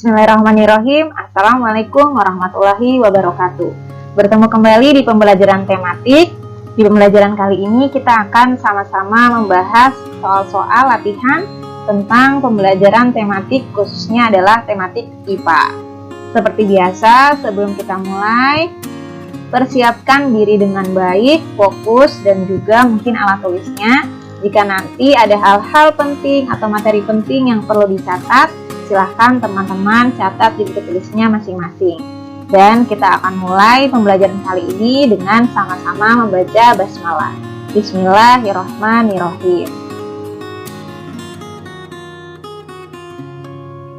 Bismillahirrahmanirrahim. Assalamualaikum warahmatullahi wabarakatuh. Bertemu kembali di pembelajaran tematik. Di pembelajaran kali ini kita akan sama-sama membahas soal-soal latihan tentang pembelajaran tematik, khususnya adalah tematik IPA. Seperti biasa, sebelum kita mulai, persiapkan diri dengan baik, fokus, dan juga mungkin alat tulisnya. Jika nanti ada hal-hal penting atau materi penting yang perlu dicatat, silahkan teman-teman catat di buku tulisnya masing-masing. Dan kita akan mulai pembelajaran kali ini dengan sama-sama membaca basmalah. Bismillahirrahmanirrahim.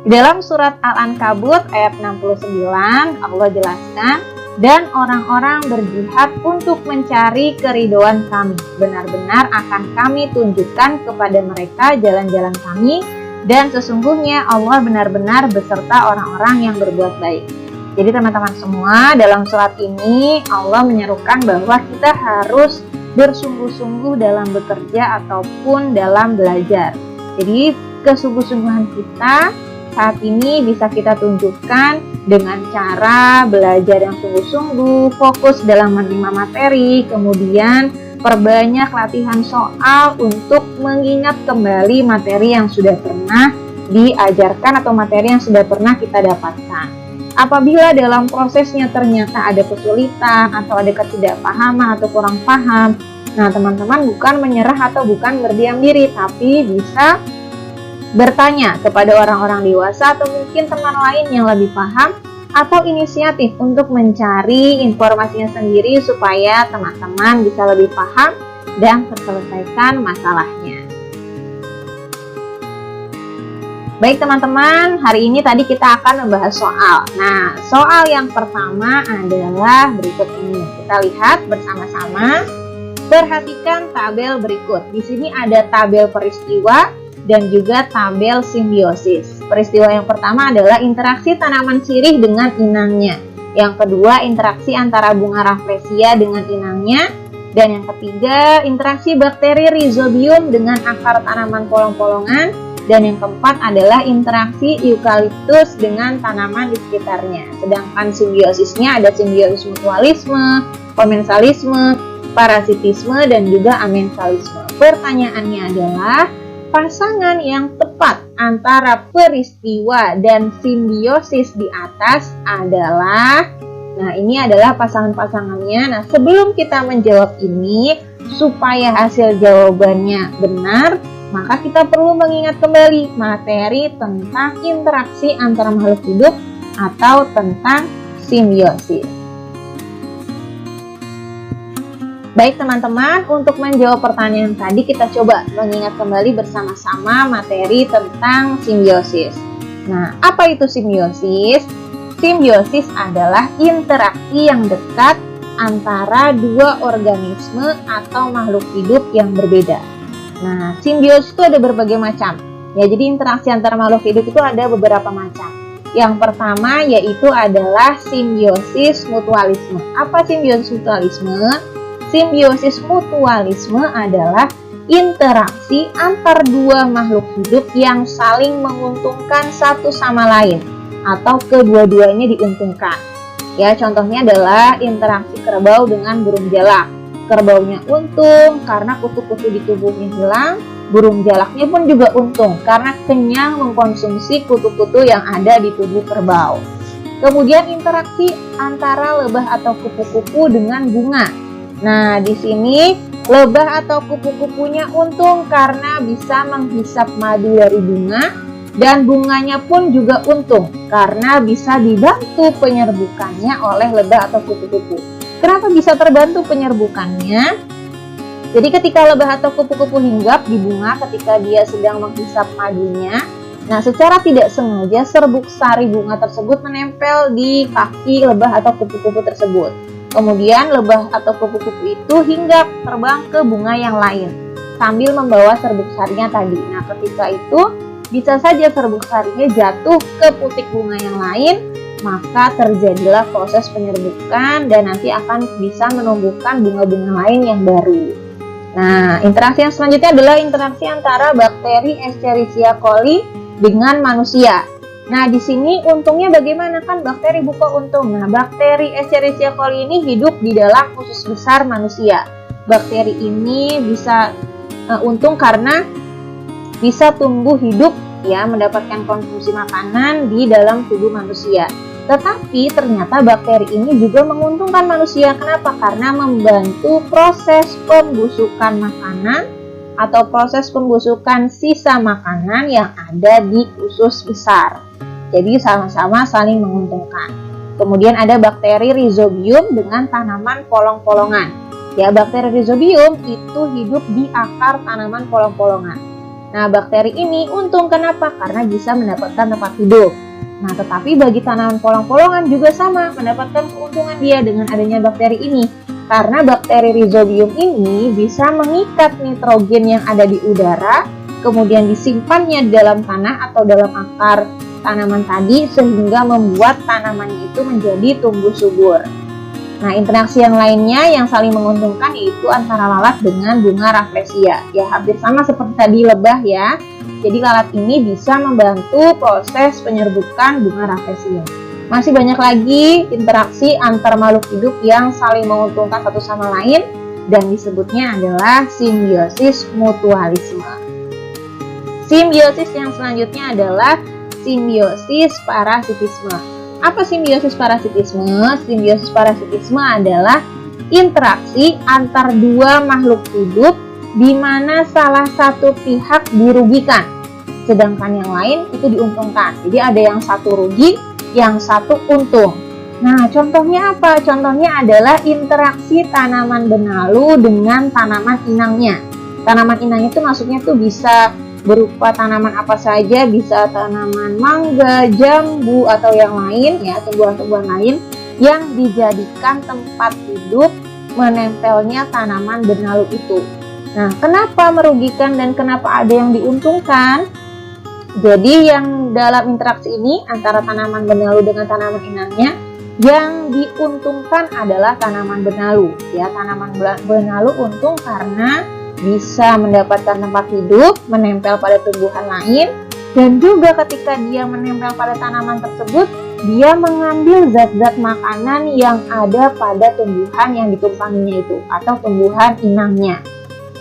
Di dalam surat Al-Ankabut ayat 69, Allah jelaskan, dan orang-orang berjihad untuk mencari keridhaan kami. Benar-benar akan kami tunjukkan kepada mereka jalan-jalan kami, dan sesungguhnya Allah benar-benar beserta orang-orang yang berbuat baik. Jadi teman-teman semua, dalam surat ini Allah menyerukan bahwa kita harus bersungguh-sungguh dalam bekerja ataupun dalam belajar. Jadi kesungguh-sungguhan kita saat ini bisa kita tunjukkan dengan cara belajar yang sungguh-sungguh, fokus dalam menerima materi, kemudian perbanyak latihan soal untuk mengingat kembali materi yang sudah pernah diajarkan atau materi yang sudah pernah kita dapatkan. Apabila dalam prosesnya ternyata ada kesulitan atau ada ketidakpahaman atau kurang paham, nah teman-teman bukan menyerah atau bukan berdiam diri, tapi bisa bertanya kepada orang-orang dewasa atau mungkin teman lain yang lebih paham, atau inisiatif untuk mencari informasinya sendiri supaya teman-teman bisa lebih paham dan terselesaikan masalahnya. Baik teman-teman, hari ini tadi kita akan membahas soal. Nah, soal yang pertama adalah berikut ini. Kita lihat bersama-sama. Perhatikan tabel berikut. Di sini ada tabel peristiwa dan juga tabel simbiosis. Peristiwa yang pertama adalah interaksi tanaman sirih dengan inangnya. Yang kedua, interaksi antara bunga rafflesia dengan inangnya. Dan yang ketiga, interaksi bakteri rhizobium dengan akar tanaman polong-polongan. Dan yang keempat adalah interaksi eukaliptus dengan tanaman di sekitarnya. Sedangkan simbiosisnya ada simbiosis mutualisme, komensalisme, parasitisme, dan juga amensalisme. Pertanyaannya adalah, pasangan yang tepat antara peristiwa dan simbiosis di atas adalah, nah ini adalah pasangan-pasangannya. Nah sebelum kita menjawab ini, supaya hasil jawabannya benar, maka kita perlu mengingat kembali materi tentang interaksi antara makhluk hidup atau tentang simbiosis. Baik teman-teman, untuk menjawab pertanyaan tadi kita coba mengingat kembali bersama-sama materi tentang simbiosis. Nah, apa itu simbiosis? Simbiosis adalah interaksi yang dekat antara dua organisme atau makhluk hidup yang berbeda. Nah, simbiosis itu ada berbagai macam. Ya, jadi interaksi antara makhluk hidup itu ada beberapa macam. Yang pertama yaitu adalah simbiosis mutualisme. Apa simbiosis mutualisme? Simbiosis mutualisme adalah interaksi antar dua makhluk hidup yang saling menguntungkan satu sama lain atau kedua-duanya diuntungkan. Ya, contohnya adalah interaksi kerbau dengan burung jalak. Kerbaunya untung karena kutu-kutu di tubuhnya hilang, burung jalaknya pun juga untung karena kenyang mengkonsumsi kutu-kutu yang ada di tubuh kerbau. Kemudian interaksi antara lebah atau kupu-kupu dengan bunga. Nah, di sini lebah atau kupu-kupunya untung karena bisa menghisap madu dari bunga, dan bunganya pun juga untung karena bisa dibantu penyerbukannya oleh lebah atau kupu-kupu. Kenapa bisa terbantu penyerbukannya? Jadi ketika lebah atau kupu-kupu hinggap di bunga ketika dia sedang menghisap madunya, nah secara tidak sengaja serbuk sari bunga tersebut menempel di kaki lebah atau kupu-kupu tersebut. Kemudian lebah atau kupu-kupu itu hinggap terbang ke bunga yang lain sambil membawa serbuk sarinya tadi. Nah ketika itu bisa saja serbuk sarinya jatuh ke putik bunga yang lain, maka terjadilah proses penyerbukan dan nanti akan bisa menumbuhkan bunga-bunga lain yang baru. Nah, interaksi yang selanjutnya adalah interaksi antara bakteri Escherichia coli dengan manusia. Nah, di sini untungnya bagaimana, kan bakteri buka untung. Nah, bakteri Escherichia coli ini hidup di dalam usus besar manusia. Bakteri ini bisa untung karena bisa tumbuh hidup ya, mendapatkan konsumsi makanan di dalam tubuh manusia. Tetapi ternyata bakteri ini juga menguntungkan manusia. Kenapa? Karena membantu proses pembusukan makanan atau proses pembusukan sisa makanan yang ada di usus besar. Jadi sama-sama saling menguntungkan. Kemudian ada bakteri Rhizobium dengan tanaman polong-polongan. Ya, bakteri Rhizobium itu hidup di akar tanaman polong-polongan. Nah, bakteri ini untung kenapa? Karena bisa mendapatkan tempat hidup. Nah, tetapi bagi tanaman polong-polongan juga sama, mendapatkan keuntungan dia dengan adanya bakteri ini. Karena bakteri Rhizobium ini bisa mengikat nitrogen yang ada di udara, kemudian disimpannya di dalam tanah atau dalam akar tanaman tadi, sehingga membuat tanamannya itu menjadi tumbuh subur. Nah, interaksi yang lainnya yang saling menguntungkan yaitu antara lalat dengan bunga Rafflesia. Ya, hampir sama seperti tadi lebah ya. Jadi lalat ini bisa membantu proses penyerbukan bunga Rafflesia. Masih banyak lagi interaksi antar makhluk hidup yang saling menguntungkan satu sama lain, dan disebutnya adalah simbiosis mutualisme. Simbiosis yang selanjutnya adalah simbiosis parasitisme. Apa simbiosis parasitisme? Simbiosis parasitisme adalah interaksi antar dua makhluk hidup di mana salah satu pihak dirugikan, sedangkan yang lain itu diuntungkan. Jadi ada yang satu rugi, yang satu untung. Nah, contohnya apa? Contohnya adalah interaksi tanaman benalu dengan tanaman inangnya. Tanaman inangnya itu maksudnya tuh bisa berupa tanaman apa saja, bisa tanaman mangga, jambu, atau yang lain ya, tumbuhan-tumbuhan lain yang dijadikan tempat hidup menempelnya tanaman benalu itu. Nah, kenapa merugikan dan kenapa ada yang diuntungkan? Jadi yang dalam interaksi ini antara tanaman benalu dengan tanaman inangnya, yang diuntungkan adalah tanaman benalu. Ya, tanaman benalu untung karena bisa mendapatkan tempat hidup, menempel pada tumbuhan lain, dan juga ketika dia menempel pada tanaman tersebut, dia mengambil zat-zat makanan yang ada pada tumbuhan yang ditumpanginya itu, atau tumbuhan inangnya.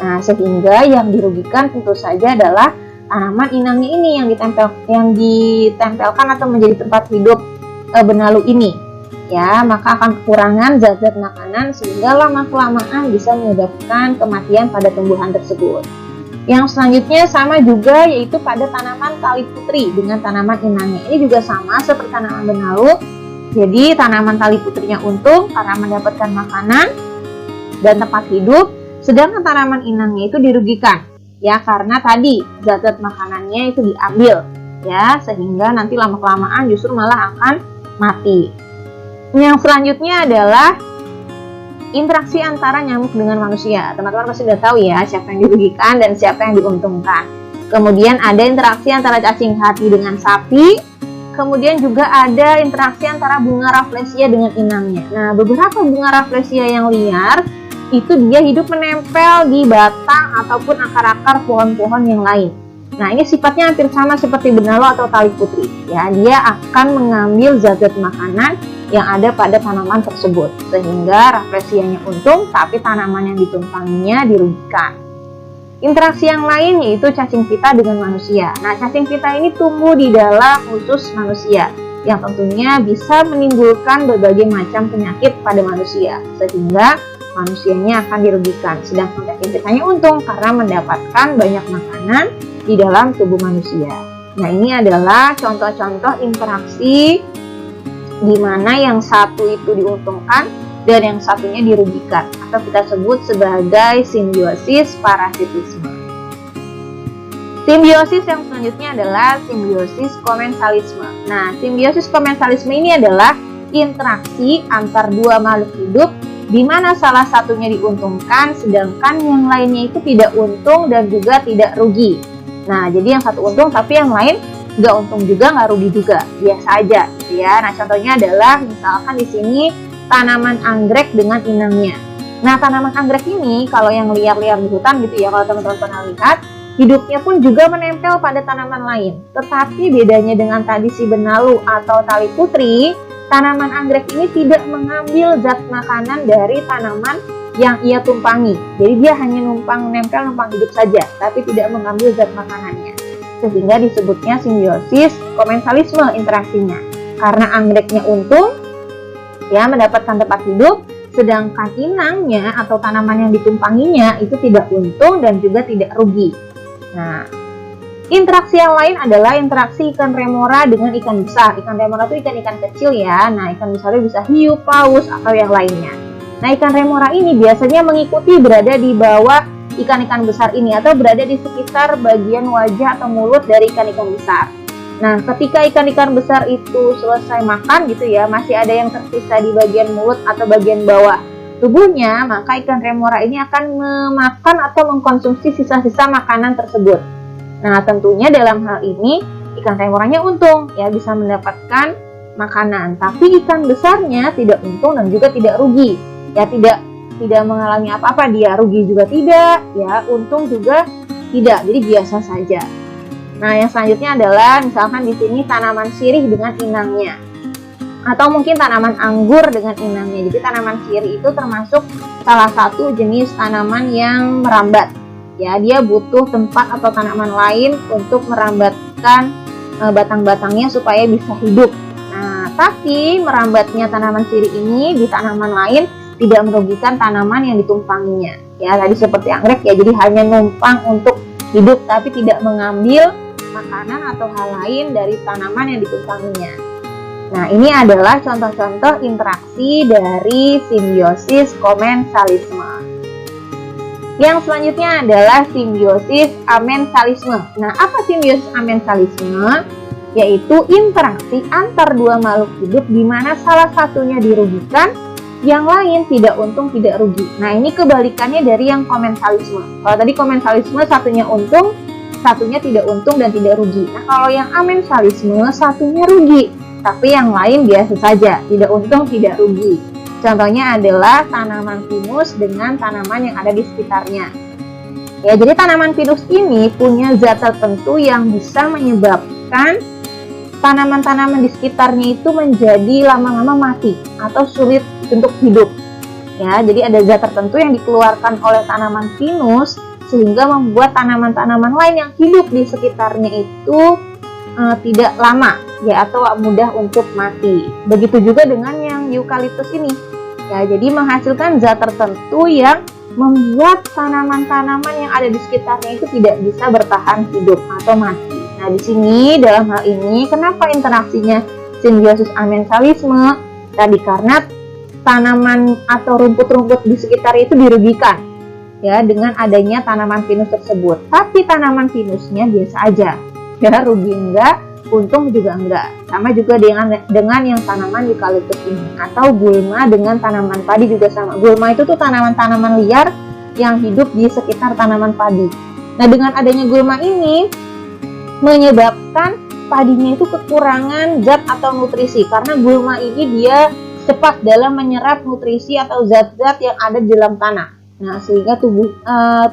Nah, sehingga yang dirugikan tentu saja adalah tanaman inangnya ini yang ditempelkan atau menjadi tempat hidup benalu ini. Ya, maka akan kekurangan zat-zat makanan sehingga lama-kelamaan bisa menyebabkan kematian pada tumbuhan tersebut. Yang selanjutnya sama juga, yaitu pada tanaman tali putri dengan tanaman inangnya. Ini juga sama seperti tanaman benalu. Jadi tanaman tali putrinya untung karena mendapatkan makanan dan tempat hidup, sedangkan tanaman inangnya itu dirugikan. Ya, karena tadi zat-zat makanannya itu diambil. Ya, sehingga nanti lama-kelamaan justru malah akan mati. Yang selanjutnya adalah interaksi antara nyamuk dengan manusia. Teman-teman pasti sudah tahu ya siapa yang dirugikan dan siapa yang diuntungkan. Kemudian ada interaksi antara cacing hati dengan sapi. Kemudian juga ada interaksi antara bunga Rafflesia dengan inangnya. Nah, beberapa bunga Rafflesia yang liar itu dia hidup menempel di batang ataupun akar-akar pohon-pohon yang lain. Nah, ini sifatnya hampir sama seperti benalu atau tali putri. Ya, dia akan mengambil zat-zat makanan yang ada pada tanaman tersebut, sehingga Rafflesianya untung, tapi tanaman yang ditumpanginya dirugikan. Interaksi yang lain yaitu cacing pita dengan manusia. Nah, cacing pita ini tumbuh di dalam usus manusia, yang tentunya bisa menimbulkan berbagai macam penyakit pada manusia, sehingga manusianya akan dirugikan. Sedangkan cacing pitanya untung karena mendapatkan banyak makanan di dalam tubuh manusia. Nah, ini adalah contoh-contoh interaksi di mana yang satu itu diuntungkan dan yang satunya dirugikan, atau kita sebut sebagai simbiosis parasitisme. Simbiosis yang selanjutnya adalah simbiosis komensalisme. Nah, simbiosis komensalisme ini adalah interaksi antar dua makhluk hidup di mana salah satunya diuntungkan sedangkan yang lainnya itu tidak untung dan juga tidak rugi. Nah, jadi yang satu untung tapi yang lain nggak untung juga, nggak rugi juga, biasa aja gitu ya. Nah, contohnya adalah misalkan di sini tanaman anggrek dengan inangnya. Nah, tanaman anggrek ini kalau yang liar-liar di hutan gitu ya, kalau teman-teman pernah lihat, hidupnya pun juga menempel pada tanaman lain. Tetapi bedanya dengan tadi si benalu atau tali putri, tanaman anggrek ini tidak mengambil zat makanan dari tanaman yang ia tumpangi. Jadi dia hanya numpang hidup saja, tapi tidak mengambil zat makanannya. Sehingga disebutnya simbiosis komensalisme interaksinya. Karena anggreknya untung, ya mendapatkan tempat hidup, sedangkan inangnya atau tanaman yang ditumpanginya itu tidak untung dan juga tidak rugi. Nah, interaksi yang lain adalah interaksi ikan remora dengan ikan besar. Ikan remora itu ikan-ikan kecil ya. Nah, ikan besarnya bisa hiu, paus, atau yang lainnya. Nah, ikan remora ini biasanya mengikuti berada di bawah ikan-ikan besar ini atau berada di sekitar bagian wajah atau mulut dari ikan-ikan besar. Nah, ketika ikan-ikan besar itu selesai makan gitu ya, masih ada yang tersisa di bagian mulut atau bagian bawah tubuhnya, maka ikan remora ini akan memakan atau mengkonsumsi sisa-sisa makanan tersebut. Nah, tentunya dalam hal ini ikan remoranya untung ya, bisa mendapatkan makanan, tapi ikan besarnya tidak untung dan juga tidak rugi. Ya, tidak mengalami apa-apa, dia rugi juga tidak, ya untung juga tidak. Jadi biasa saja. Nah, yang selanjutnya adalah misalkan di sini tanaman sirih dengan inangnya. Atau mungkin tanaman anggur dengan inangnya. Jadi tanaman sirih itu termasuk salah satu jenis tanaman yang merambat. Ya, dia butuh tempat atau tanaman lain untuk merambatkan batang-batangnya supaya bisa hidup. Nah, tapi merambatnya tanaman sirih ini di tanaman lain tidak merugikan tanaman yang ditumpanginya. Ya, tadi seperti anggrek ya, jadi hanya numpang untuk hidup tapi tidak mengambil makanan atau hal lain dari tanaman yang ditumpanginya. Nah, ini adalah contoh-contoh interaksi dari simbiosis komensalisme. Yang selanjutnya adalah simbiosis amensalisme. Nah, apa simbiosis amensalisme? Yaitu interaksi antar dua makhluk hidup di mana salah satunya dirugikan, yang lain tidak untung tidak rugi. Nah, ini kebalikannya dari yang komensalisme. Kalau tadi komensalisme satunya untung, satunya tidak untung dan tidak rugi. Nah, kalau yang amensalisme satunya rugi, tapi yang lain biasa saja, tidak untung, tidak rugi. Contohnya adalah tanaman pinus dengan tanaman yang ada di sekitarnya. Ya, jadi tanaman pinus ini punya zat tertentu yang bisa menyebabkan tanaman-tanaman di sekitarnya itu menjadi lama-lama mati atau sulit untuk hidup. Ya, jadi ada zat tertentu yang dikeluarkan oleh tanaman pinus sehingga membuat tanaman-tanaman lain yang hidup di sekitarnya itu tidak lama ya atau mudah untuk mati. Begitu juga dengan yang eukaliptus ini. Ya, jadi menghasilkan zat tertentu yang membuat tanaman-tanaman yang ada di sekitarnya itu tidak bisa bertahan hidup atau mati. Nah, di sini dalam hal ini kenapa interaksinya simbiosis amensalisme? Tadi karena tanaman atau rumput-rumput di sekitar itu dirugikan ya dengan adanya tanaman pinus tersebut. Tapi tanaman pinusnya biasa aja. Ya, rugi enggak, untung juga enggak. Sama juga dengan yang tanaman eukaliptus ini. Atau gulma dengan tanaman padi juga sama. Gulma itu tuh tanaman-tanaman liar yang hidup di sekitar tanaman padi. Nah, dengan adanya gulma ini menyebabkan padinya itu kekurangan zat atau nutrisi. Karena gulma ini dia cepat dalam menyerap nutrisi atau zat-zat yang ada di dalam tanah. Nah, sehingga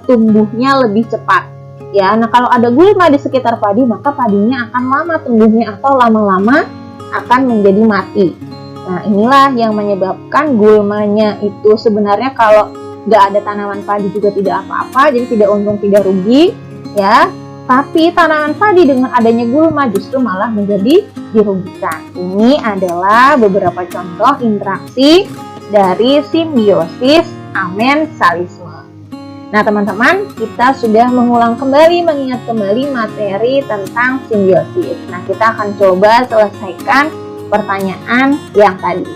tumbuhnya lebih cepat. Ya, nah kalau ada gulma di sekitar padi, maka padinya akan lama tumbuhnya atau lama-lama akan menjadi mati. Nah, inilah yang menyebabkan gulmanya itu sebenarnya kalau nggak ada tanaman padi juga tidak apa-apa, jadi tidak untung tidak rugi, ya. Tapi tanaman padi dengan adanya gulma justru malah menjadi dirugikan. Ini adalah beberapa contoh interaksi dari simbiosis amensalisme. Nah, teman-teman, kita sudah mengulang kembali, mengingat kembali materi tentang simbiosis. Nah, kita akan coba selesaikan pertanyaan yang tadi.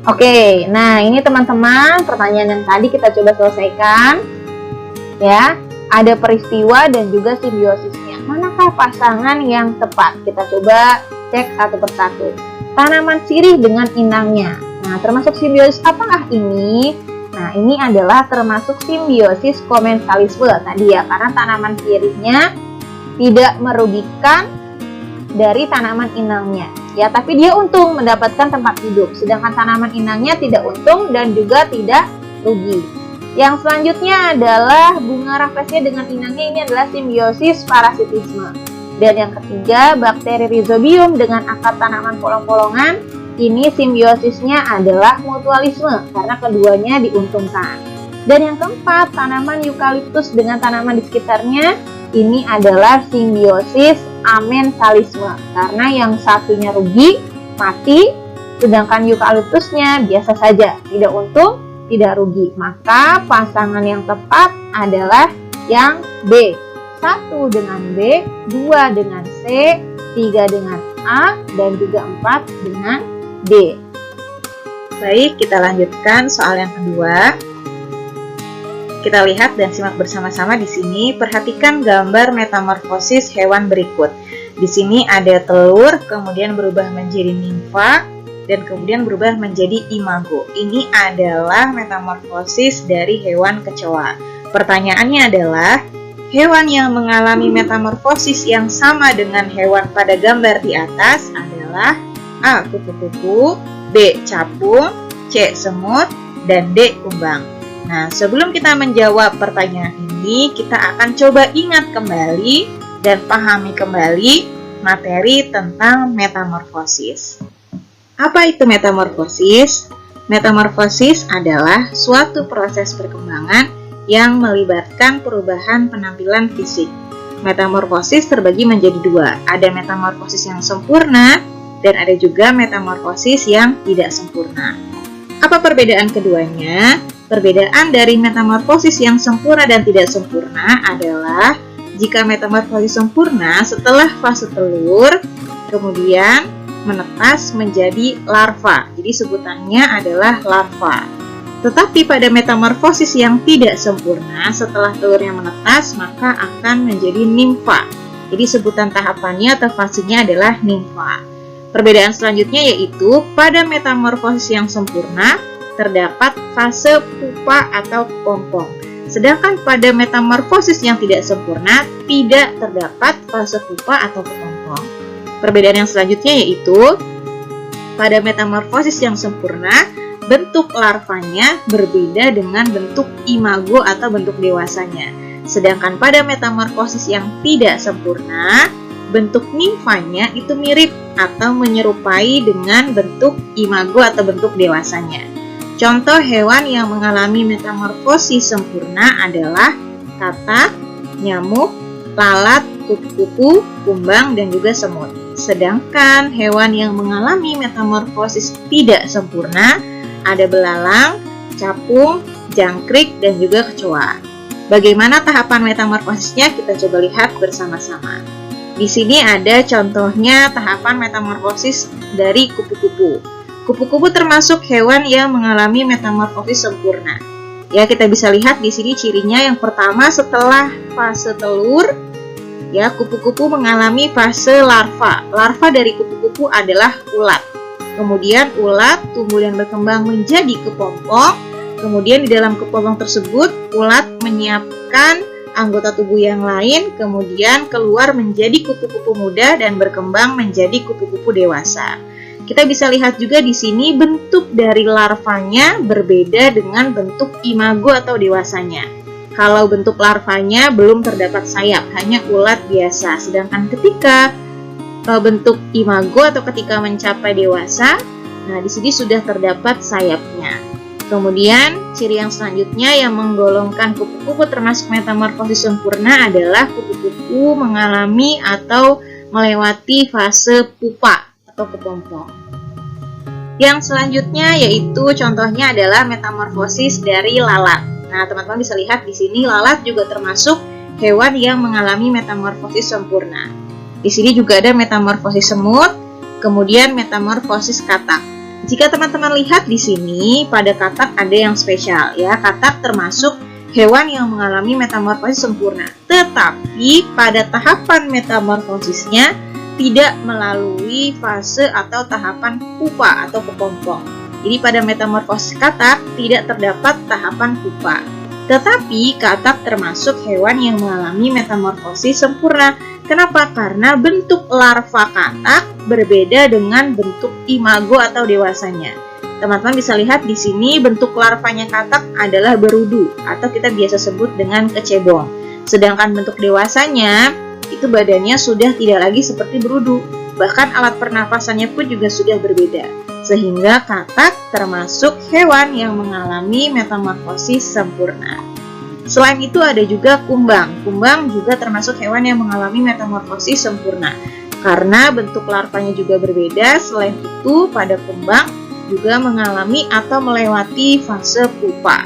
Oke, nah ini teman-teman, pertanyaan yang tadi kita coba selesaikan. Ya, ada peristiwa dan juga simbiosisnya. Manakah pasangan yang tepat? Kita coba cek satu persatu. Tanaman sirih dengan inangnya. Nah, termasuk simbiosis apakah ini? Nah, ini adalah termasuk simbiosis komensalisme tadi ya, karena tanaman sirihnya tidak merugikan dari tanaman inangnya. Ya, tapi dia untung mendapatkan tempat hidup, sedangkan tanaman inangnya tidak untung dan juga tidak rugi. Yang selanjutnya adalah bunga Rafflesia dengan inangnya, ini adalah simbiosis parasitisme. Dan yang ketiga, bakteri Rhizobium dengan akar tanaman polong-polongan, ini simbiosisnya adalah mutualisme karena keduanya diuntungkan. Dan yang keempat, tanaman eukaliptus dengan tanaman di sekitarnya, ini adalah simbiosis amensalisme karena yang satunya rugi, mati, sedangkan eukaliptusnya biasa saja, tidak untung, tidak rugi. Maka pasangan yang tepat adalah yang B. 1 dengan B, 2 dengan C, 3 dengan A, dan juga 4 dengan D. Baik, kita lanjutkan soal yang kedua. Kita lihat dan simak bersama-sama di sini. Perhatikan gambar metamorfosis hewan berikut. Di sini ada telur, kemudian berubah menjadi nimfa, dan kemudian berubah menjadi imago. Ini adalah metamorfosis dari hewan kecoa. Pertanyaannya adalah, hewan yang mengalami metamorfosis yang sama dengan hewan pada gambar di atas adalah A. Kupu-kupu, B. Capung, C. Semut, dan D. Kumbang. Nah, sebelum kita menjawab pertanyaan ini, kita akan coba ingat kembali dan pahami kembali materi tentang metamorfosis. Apa itu metamorfosis? Metamorfosis adalah suatu proses perkembangan yang melibatkan perubahan penampilan fisik. Metamorfosis terbagi menjadi dua, ada metamorfosis yang sempurna dan ada juga metamorfosis yang tidak sempurna. Apa perbedaan keduanya? Perbedaan dari metamorfosis yang sempurna dan tidak sempurna adalah jika metamorfosis sempurna setelah fase telur, kemudian menetas menjadi larva. Jadi sebutannya adalah larva. Tetapi pada metamorfosis yang tidak sempurna setelah telurnya menetas, maka akan menjadi nimfa. Jadi sebutan tahapannya atau fasenya adalah nimfa. Perbedaan selanjutnya yaitu pada metamorfosis yang sempurna terdapat fase pupa atau kepompong. Sedangkan pada metamorfosis yang tidak sempurna tidak terdapat fase pupa atau kepompong. Perbedaan yang selanjutnya yaitu pada metamorfosis yang sempurna bentuk larvanya berbeda dengan bentuk imago atau bentuk dewasanya. Sedangkan pada metamorfosis yang tidak sempurna bentuk nimfanya itu mirip atau menyerupai dengan bentuk imago atau bentuk dewasanya. Contoh hewan yang mengalami metamorfosis sempurna adalah katak, nyamuk, lalat, kupu-kupu, kumbang, dan juga semut. Sedangkan hewan yang mengalami metamorfosis tidak sempurna ada belalang, capung, jangkrik, dan juga kecoa. Bagaimana tahapan metamorfosisnya? Kita coba lihat bersama-sama. Di sini ada contohnya tahapan metamorfosis dari kupu-kupu. Kupu-kupu termasuk hewan yang mengalami metamorfosis sempurna. Ya, kita bisa lihat di sini cirinya. Yang pertama, setelah fase telur, ya, kupu-kupu mengalami fase larva. Larva dari kupu-kupu adalah ulat. Kemudian ulat tumbuh dan berkembang menjadi kepompong. Kemudian di dalam kepompong tersebut, ulat menyiapkan anggota tubuh yang lain, kemudian keluar menjadi kupu-kupu muda dan berkembang menjadi kupu-kupu dewasa. Kita bisa lihat juga di sini bentuk dari larvanya berbeda dengan bentuk imago atau dewasanya. Kalau bentuk larvanya belum terdapat sayap, hanya ulat biasa. Sedangkan ketika bentuk imago atau ketika mencapai dewasa, nah di sini sudah terdapat sayapnya. Kemudian ciri yang selanjutnya yang menggolongkan kupu-kupu termasuk metamorfosis sempurna adalah kupu-kupu mengalami atau melewati fase pupa atau kepompong. Yang selanjutnya yaitu contohnya adalah metamorfosis dari lalat. Nah, teman-teman bisa lihat di sini lalat juga termasuk hewan yang mengalami metamorfosis sempurna. Di sini juga ada metamorfosis semut, kemudian metamorfosis katak. Jika teman-teman lihat di sini pada katak ada yang spesial ya. Katak termasuk hewan yang mengalami metamorfosis sempurna. Tetapi pada tahapan metamorfosisnya tidak melalui fase atau tahapan pupa atau kepompong. Jadi pada metamorfosis katak tidak terdapat tahapan pupa. Tetapi katak termasuk hewan yang mengalami metamorfosis sempurna. Kenapa? Karena bentuk larva katak berbeda dengan bentuk imago atau dewasanya. Teman-teman bisa lihat di sini bentuk larvanya katak adalah berudu atau kita biasa sebut dengan kecebong. Sedangkan bentuk dewasanya itu badannya sudah tidak lagi seperti berudu. Bahkan alat pernapasannya pun juga sudah berbeda. Sehingga katak termasuk hewan yang mengalami metamorfosis sempurna. Selain itu ada juga kumbang. Kumbang juga termasuk hewan yang mengalami metamorfosis sempurna. Karena bentuk larvanya juga berbeda, selain itu pada kumbang juga mengalami atau melewati fase pupa.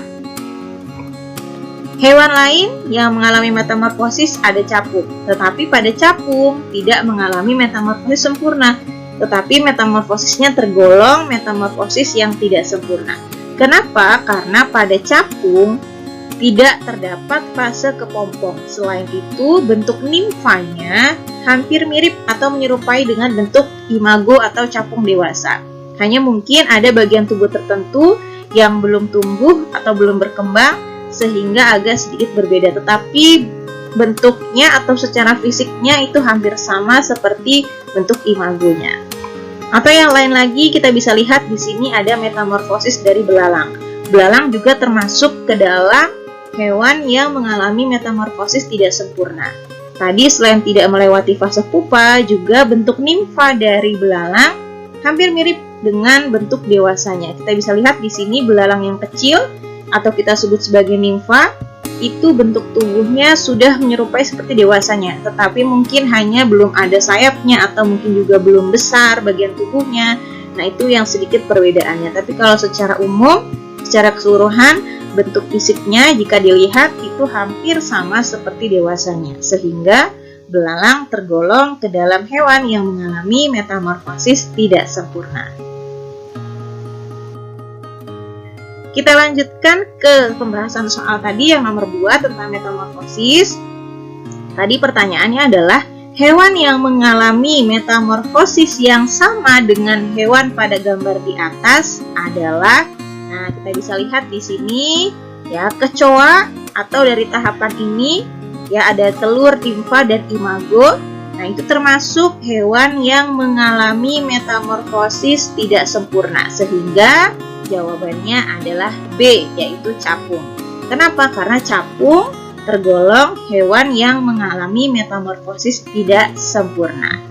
Hewan lain yang mengalami metamorfosis ada capung, tetapi pada capung tidak mengalami metamorfosis sempurna, tetapi metamorfosisnya tergolong metamorfosis yang tidak sempurna. Kenapa? Karena pada capung tidak terdapat fase kepompong. Selain itu, bentuk nimfanya hampir mirip atau menyerupai dengan bentuk imago atau capung dewasa. Hanya mungkin ada bagian tubuh tertentu yang belum tumbuh atau belum berkembang sehingga agak sedikit berbeda. Tetapi bentuknya atau secara fisiknya itu hampir sama seperti bentuk imagonya. Atau yang lain lagi kita bisa lihat di sini ada metamorfosis dari belalang. Belalang juga termasuk ke dalam hewan yang mengalami metamorfosis tidak sempurna. Tadi selain tidak melewati fase pupa, juga bentuk nimfa dari belalang hampir mirip dengan bentuk dewasanya. Kita bisa lihat di sini belalang yang kecil atau kita sebut sebagai nimfa, itu bentuk tubuhnya sudah menyerupai seperti dewasanya, tetapi mungkin hanya belum ada sayapnya atau mungkin juga belum besar bagian tubuhnya. Nah, itu yang sedikit perbedaannya. Tapi kalau secara umum, secara keseluruhan, bentuk fisiknya jika dilihat itu hampir sama seperti dewasanya, sehingga belalang tergolong ke dalam hewan yang mengalami metamorfosis tidak sempurna. Kita lanjutkan ke pembahasan soal tadi yang nomor 2 tentang metamorfosis. Tadi pertanyaannya adalah hewan yang mengalami metamorfosis yang sama dengan hewan pada gambar di atas adalah, nah kita bisa lihat di sini ya, kecoa atau dari tahapan ini ya ada telur, nimfa dan imago. Nah, itu termasuk hewan yang mengalami metamorfosis tidak sempurna, sehingga jawabannya adalah B, yaitu capung. Kenapa? Karena capung tergolong hewan yang mengalami metamorfosis tidak sempurna.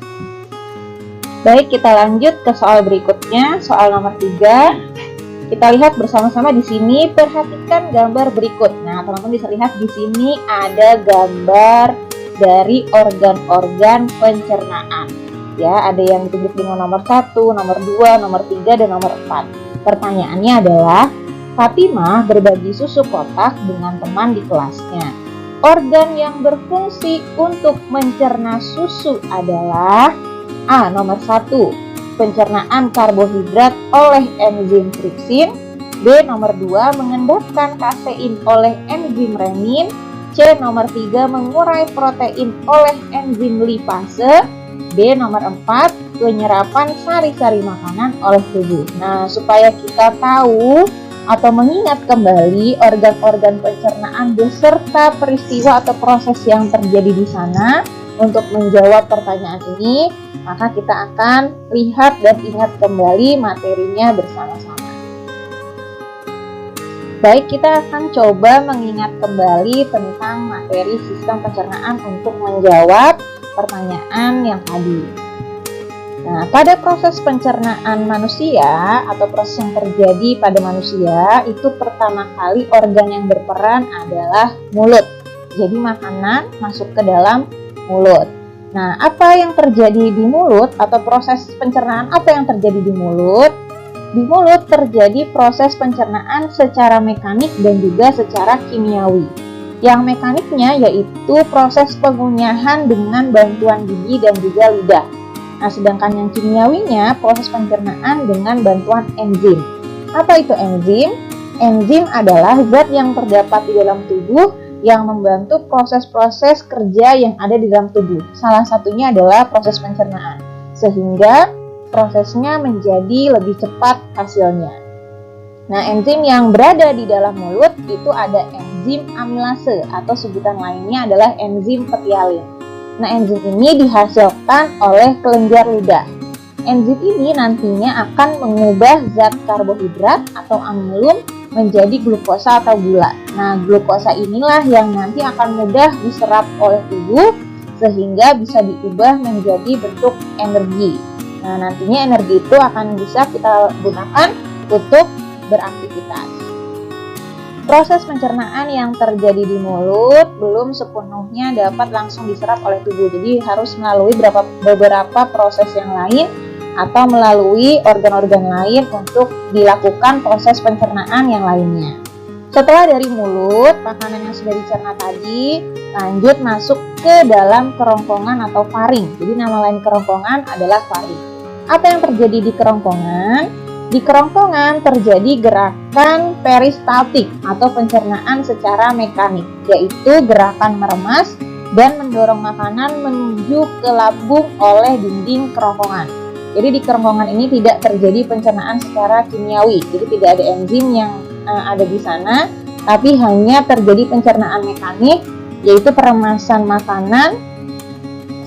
Baik, kita lanjut ke soal berikutnya, soal nomor 3. Kita lihat bersama-sama di sini, perhatikan gambar berikut. Nah, teman-teman bisa lihat di sini ada gambar dari organ-organ pencernaan. Ya, ada yang ditunjuk dengan nomor 1, nomor 2, nomor 3, dan nomor 4. Pertanyaannya adalah, Fatimah berbagi susu kotak dengan teman di kelasnya. Organ yang berfungsi untuk mencerna susu adalah A. Nomor 1, pencernaan karbohidrat oleh enzim tripsin. B. Nomor 2, mengendapkan kasein oleh enzim renin. C. Nomor 3, mengurai protein oleh enzim lipase. D. Nomor 4, penyerapan sari-sari makanan oleh tubuh. Nah, supaya kita tahu atau mengingat kembali organ-organ pencernaan beserta peristiwa atau proses yang terjadi di sana, untuk menjawab pertanyaan ini, maka kita akan lihat dan ingat kembali materinya bersama-sama. Baik, kita akan coba mengingat kembali tentang materi sistem pencernaan untuk menjawab pertanyaan yang tadi. Nah, pada proses pencernaan manusia atau proses yang terjadi pada manusia, itu pertama kali organ yang berperan adalah mulut. Jadi makanan masuk ke dalam mulut. Nah, apa yang terjadi di mulut atau proses pencernaan apa yang terjadi di mulut? Di mulut terjadi proses pencernaan secara mekanik dan juga secara kimiawi. Yang mekaniknya yaitu proses pengunyahan dengan bantuan gigi dan juga lidah. Nah, sedangkan yang kimiawinya proses pencernaan dengan bantuan enzim. Apa itu enzim? Enzim adalah zat yang terdapat di dalam tubuh yang membantu proses-proses kerja yang ada di dalam tubuh. Salah satunya adalah proses pencernaan, sehingga prosesnya menjadi lebih cepat hasilnya. Nah, enzim yang berada di dalam mulut itu ada enzim amilase atau sebutan lainnya adalah enzim petialin. Nah, enzim ini dihasilkan oleh kelenjar lidah. enzim ini nantinya akan mengubah zat karbohidrat atau amilum menjadi glukosa atau gula. Nah, glukosa inilah yang nanti akan mudah diserap oleh tubuh sehingga bisa diubah menjadi bentuk energi. Nah, nantinya energi itu akan bisa kita gunakan untuk beraktivitas. Proses pencernaan yang terjadi di mulut belum sepenuhnya dapat langsung diserap oleh tubuh. Jadi harus melalui beberapa proses yang lain atau melalui organ-organ lain untuk dilakukan proses pencernaan yang lainnya. Setelah dari mulut, makanan yang sudah dicerna tadi lanjut masuk ke dalam kerongkongan atau faring. Jadi nama lain kerongkongan adalah faring. Apa yang terjadi di kerongkongan? Di kerongkongan terjadi gerakan peristaltik atau pencernaan secara mekanik, yaitu gerakan meremas dan mendorong makanan menuju ke lambung oleh dinding kerongkongan. Jadi di kerongkongan ini tidak terjadi pencernaan secara kimiawi, jadi tidak ada enzim yang ada di sana, tapi hanya terjadi pencernaan mekanik, yaitu peremasan makanan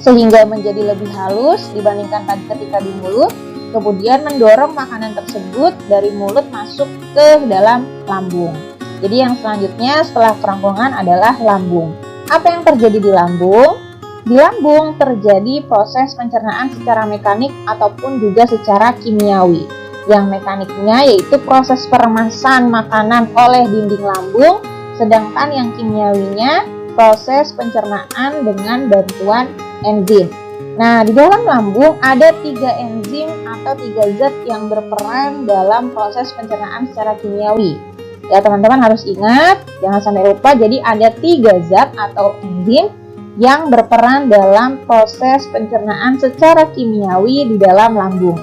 sehingga menjadi lebih halus dibandingkan tadi ketika di mulut, kemudian mendorong makanan tersebut dari mulut masuk ke dalam lambung. Jadi yang selanjutnya setelah kerongkongan adalah lambung. Apa yang terjadi di lambung? Di lambung terjadi proses pencernaan secara mekanik ataupun juga secara kimiawi. Yang mekaniknya yaitu proses peremasan makanan oleh dinding lambung, sedangkan yang kimiawinya proses pencernaan dengan bantuan enzim. Nah, di dalam lambung ada 3 enzim atau 3 zat yang berperan dalam proses pencernaan secara kimiawi. Ya, teman-teman harus ingat, jangan sampai lupa. Jadi ada 3 zat atau enzim yang berperan dalam proses pencernaan secara kimiawi di dalam lambung.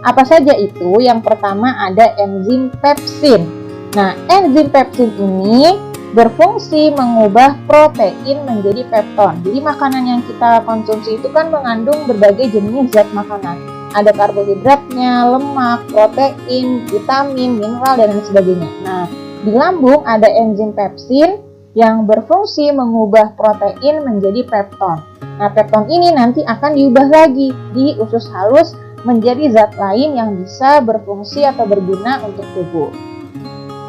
Apa saja itu? Yang pertama ada enzim pepsin. Nah, enzim pepsin ini berfungsi mengubah protein menjadi pepton. Jadi makanan yang kita konsumsi itu kan mengandung berbagai jenis zat makanan. Ada karbohidratnya, lemak, protein, vitamin, mineral, dan lain sebagainya. Nah, di lambung ada enzim pepsin yang berfungsi mengubah protein menjadi pepton. Nah, pepton ini nanti akan diubah lagi di usus halus menjadi zat lain yang bisa berfungsi atau berguna untuk tubuh.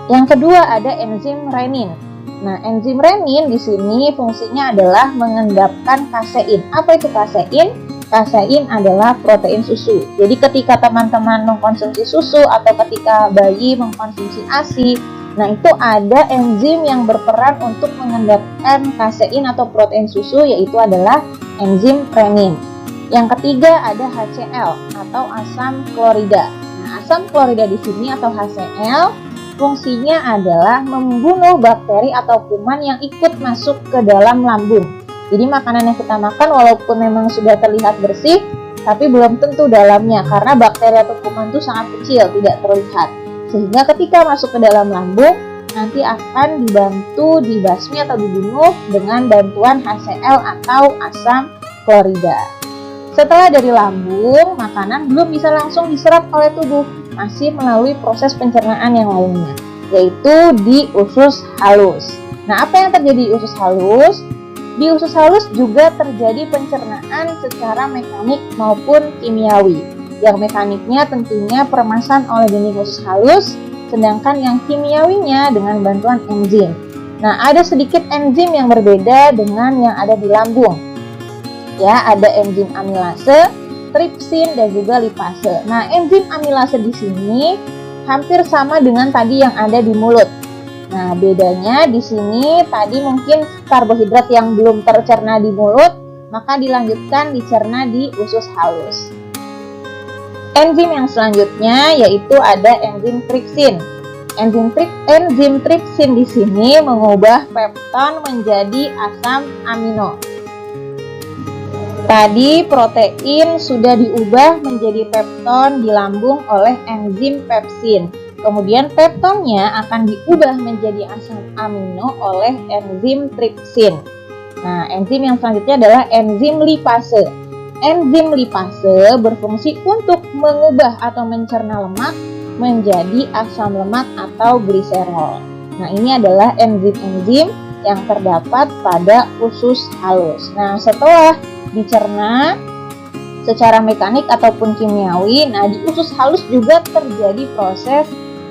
Yang kedua ada enzim renin. Nah, enzim renin di sini fungsinya adalah mengendapkan kasein. Apa itu kasein? Kasein adalah protein susu. Jadi ketika teman-teman mengkonsumsi susu atau ketika bayi mengkonsumsi ASI, nah itu ada enzim yang berperan untuk mengendapkan kasein atau protein susu, yaitu adalah enzim renin. Yang ketiga ada HCl atau asam klorida. Nah, asam klorida di sini atau HCl fungsinya adalah membunuh bakteri atau kuman yang ikut masuk ke dalam lambung. Jadi makanan yang kita makan walaupun memang sudah terlihat bersih, tapi belum tentu dalamnya karena bakteri atau kuman itu sangat kecil, tidak terlihat. Sehingga ketika masuk ke dalam lambung, nanti akan dibantu dibasmi atau dibunuh dengan bantuan HCl atau asam klorida. Setelah dari lambung, makanan belum bisa langsung diserap oleh tubuh, masih melalui proses pencernaan yang lainnya, yaitu di usus halus. Nah, apa yang terjadi di usus halus? Di usus halus juga terjadi pencernaan secara mekanik maupun kimiawi. Yang mekaniknya tentunya peremasan oleh dinding usus halus, sedangkan yang kimiawinya dengan bantuan enzim. Nah, ada sedikit enzim yang berbeda dengan yang ada di lambung. Ya, ada enzim amilase, tripsin, dan juga lipase. Nah, enzim amilase di sini hampir sama dengan tadi yang ada di mulut. Nah, bedanya di sini tadi mungkin karbohidrat yang belum tercerna di mulut, maka dilanjutkan dicerna di usus halus. Enzim yang selanjutnya yaitu ada enzim tripsin. Enzim tripsin di sini mengubah pepton menjadi asam amino. Tadi protein sudah diubah menjadi pepton di lambung oleh enzim pepsin. Kemudian peptonnya akan diubah menjadi asam amino oleh enzim tripsin. Nah, enzim yang selanjutnya adalah enzim lipase. Enzim lipase berfungsi untuk mengubah atau mencerna lemak menjadi asam lemak atau gliserol. Nah, ini adalah enzim-enzim yang terdapat pada usus halus. Nah, setelah dicerna, secara mekanik ataupun kimiawi. Nah, di usus halus juga terjadi proses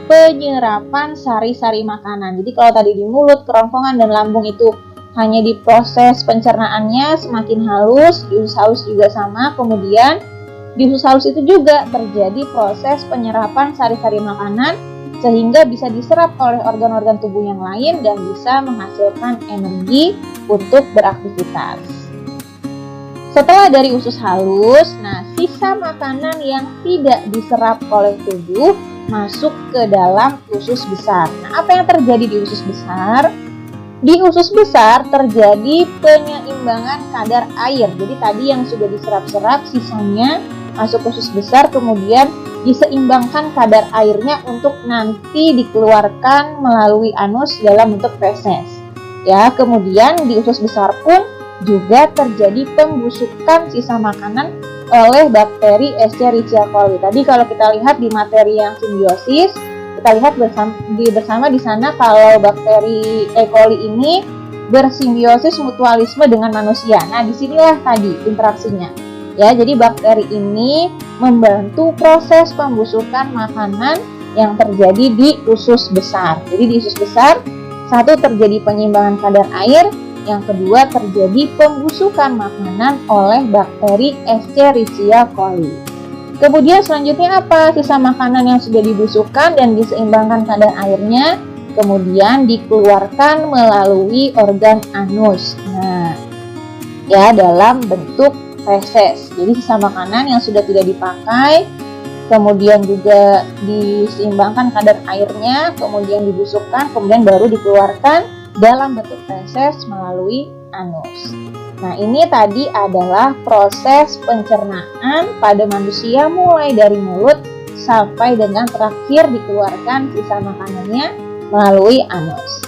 penyerapan sari-sari makanan. Jadi kalau tadi di mulut, kerongkongan, dan lambung itu hanya di proses pencernaannya semakin halus, di usus halus juga sama. Kemudian di usus halus itu juga terjadi proses penyerapan sari-sari makanan sehingga bisa diserap oleh organ-organ tubuh yang lain dan bisa menghasilkan energi untuk beraktivitas. Setelah dari usus halus, nah sisa makanan yang tidak diserap oleh tubuh masuk ke dalam usus besar. Nah, apa yang terjadi di usus besar? Di usus besar terjadi penyeimbangan kadar air. Jadi tadi yang sudah diserap-serap sisanya masuk usus besar, kemudian diseimbangkan kadar airnya untuk nanti dikeluarkan melalui anus dalam bentuk feses. Ya, kemudian di usus besar pun juga terjadi pembusukan sisa makanan oleh bakteri Escherichia coli. Tadi kalau kita lihat di materi yang simbiosis, kita lihat bersama di sana kalau bakteri E. coli ini bersimbiosis mutualisme dengan manusia. Nah, disinilah tadi interaksinya. Ya, jadi bakteri ini membantu proses pembusukan makanan yang terjadi di usus besar. Jadi di usus besar, satu terjadi penyeimbangan kadar air, yang kedua terjadi pembusukan makanan oleh bakteri Escherichia coli. Kemudian selanjutnya apa? Sisa makanan yang sudah dibusukkan dan diseimbangkan kadar airnya kemudian dikeluarkan melalui organ anus. Nah, ya dalam bentuk feses. Jadi sisa makanan yang sudah tidak dipakai kemudian juga diseimbangkan kadar airnya, kemudian dibusukkan, kemudian baru dikeluarkan dalam bentuk feses melalui anus. Nah, ini tadi adalah proses pencernaan pada manusia mulai dari mulut sampai dengan terakhir dikeluarkan sisa makanannya melalui anus.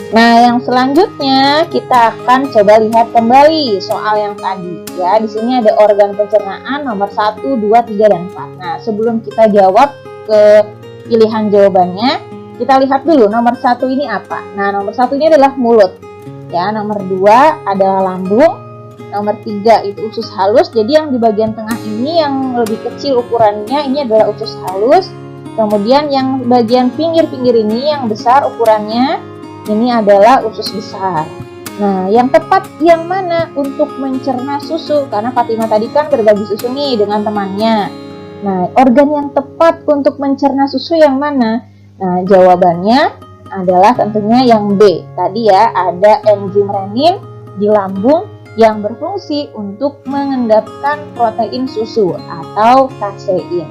Nah, yang selanjutnya kita akan coba lihat kembali soal yang tadi. Ya, di sini ada organ pencernaan nomor 1, 2, 3, dan 4. Nah, sebelum kita jawab ke pilihan jawabannya, kita lihat dulu nomor 1 ini apa. Nah, nomor 1 ini adalah mulut. Ya, nomor 2 adalah lambung. Nomor 3 itu usus halus. Jadi yang di bagian tengah ini yang lebih kecil ukurannya ini adalah usus halus. Kemudian yang bagian pinggir-pinggir ini yang besar ukurannya ini adalah usus besar. Nah, yang tepat yang mana untuk mencerna susu? Karena Fatima tadi kan berbagi susu nih dengan temannya. Nah, organ yang tepat untuk mencerna susu yang mana? Nah, jawabannya adalah tentunya yang B. Tadi ya, ada enzim renin di lambung yang berfungsi untuk mengendapkan protein susu atau kasein.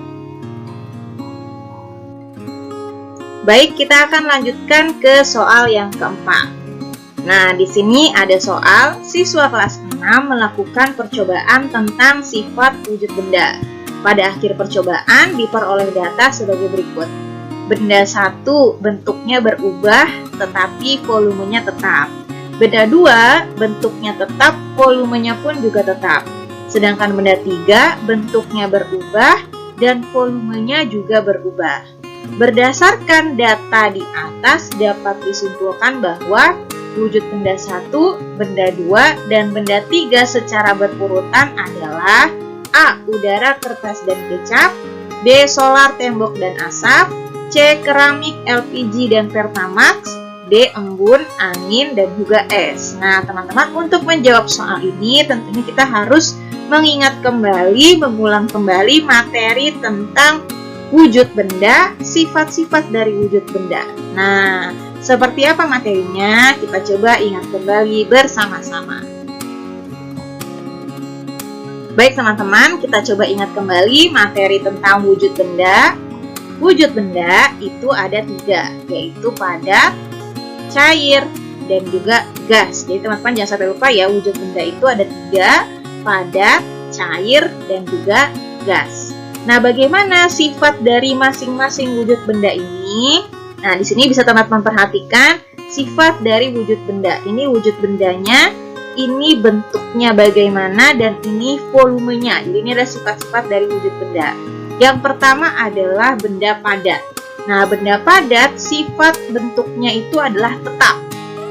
Baik, kita akan lanjutkan ke soal yang keempat. Nah, di sini ada soal siswa kelas 6 melakukan percobaan tentang sifat wujud benda. Pada akhir percobaan diperoleh data sebagai berikut. Benda 1 bentuknya berubah tetapi volumenya tetap. Benda 2 bentuknya tetap, volumenya pun juga tetap. Sedangkan benda 3 bentuknya berubah dan volumenya juga berubah. Berdasarkan data di atas dapat disimpulkan bahwa wujud benda 1, benda 2, dan benda 3 secara berurutan adalah A. Udara, kertas, dan kecap, B. Solar, tembok, dan asap, C. Keramik, LPG, dan Pertamax, D. Embun, angin, dan juga es. Nah, teman-teman, untuk menjawab soal ini tentunya kita harus mengingat kembali, mengulang kembali materi tentang wujud benda, sifat-sifat dari wujud benda. Nah, seperti apa materinya? Kita coba ingat kembali bersama-sama. Baik teman-teman, kita coba ingat kembali materi tentang wujud benda. Wujud benda itu ada 3, yaitu padat, cair, dan juga gas. Jadi teman-teman jangan sampai lupa ya, wujud benda itu ada 3, padat, cair, dan juga gas. Nah, bagaimana sifat dari masing-masing wujud benda ini? Nah, di sini bisa teman-teman perhatikan sifat dari wujud benda. Ini wujud bendanya, ini bentuknya bagaimana, dan ini volumenya. Jadi ini adalah sifat-sifat dari wujud benda. Yang pertama adalah benda padat. Nah, benda padat sifat bentuknya itu adalah tetap.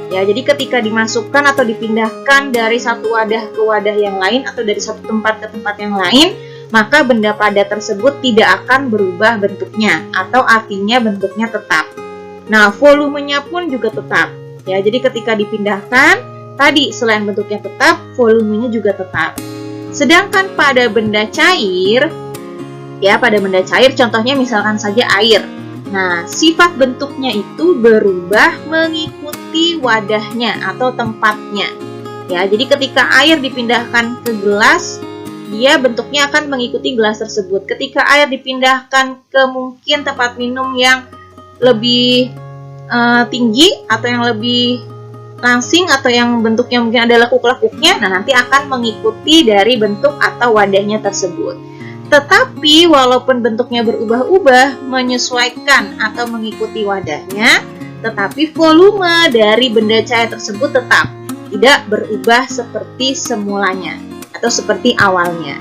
Ya, jadi ketika dimasukkan atau dipindahkan dari satu wadah ke wadah yang lain atau dari satu tempat ke tempat yang lain, maka benda padat tersebut tidak akan berubah bentuknya atau artinya bentuknya tetap. Nah, volumenya pun juga tetap. Ya, jadi ketika dipindahkan, tadi selain bentuknya tetap, volumenya juga tetap. Sedangkan pada benda cair, ya pada benda cair contohnya misalkan saja air. Nah, sifat bentuknya itu berubah mengikuti wadahnya atau tempatnya. Ya, jadi ketika air dipindahkan ke gelas, dia bentuknya akan mengikuti gelas tersebut. Ketika air dipindahkan ke mungkin tempat minum yang lebih tinggi atau yang lebih langsing atau yang bentuknya mungkin ada lekuk-lekuknya, nah nanti akan mengikuti dari bentuk atau wadahnya tersebut. Tetapi walaupun bentuknya berubah-ubah menyesuaikan atau mengikuti wadahnya, tetapi volume dari benda cair tersebut tetap tidak berubah seperti semulanya atau seperti awalnya.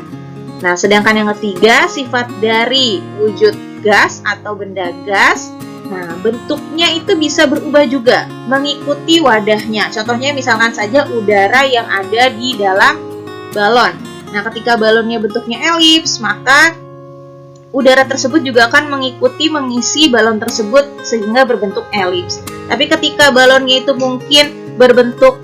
Nah, sedangkan yang ketiga, sifat dari wujud gas atau benda gas. Nah, bentuknya itu bisa berubah juga mengikuti wadahnya. Contohnya misalkan saja udara yang ada di dalam balon. Nah, ketika balonnya bentuknya elips, maka udara tersebut juga akan mengisi balon tersebut sehingga berbentuk elips. Tapi ketika balonnya itu mungkin berbentuk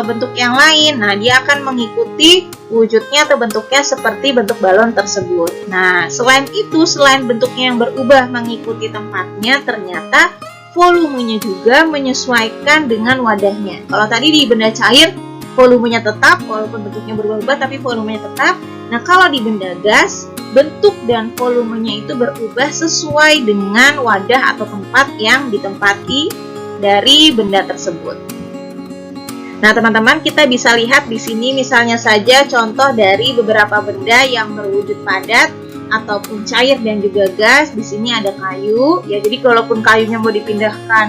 bentuk yang lain, nah dia akan mengikuti wujudnya atau bentuknya seperti bentuk balon tersebut. Nah, selain itu, selain bentuknya yang berubah mengikuti tempatnya, ternyata volumenya juga menyesuaikan dengan wadahnya. Kalau tadi di benda cair, volumenya tetap, walaupun bentuknya berubah-ubah, tapi volumenya tetap. Nah, kalau di benda gas, bentuk dan volumenya itu berubah sesuai dengan wadah atau tempat yang ditempati dari benda tersebut. Nah, teman-teman, kita bisa lihat di sini misalnya saja contoh dari beberapa benda yang berwujud padat ataupun cair dan juga gas. Di sini ada kayu. Ya, jadi kalaupun kayunya mau dipindahkan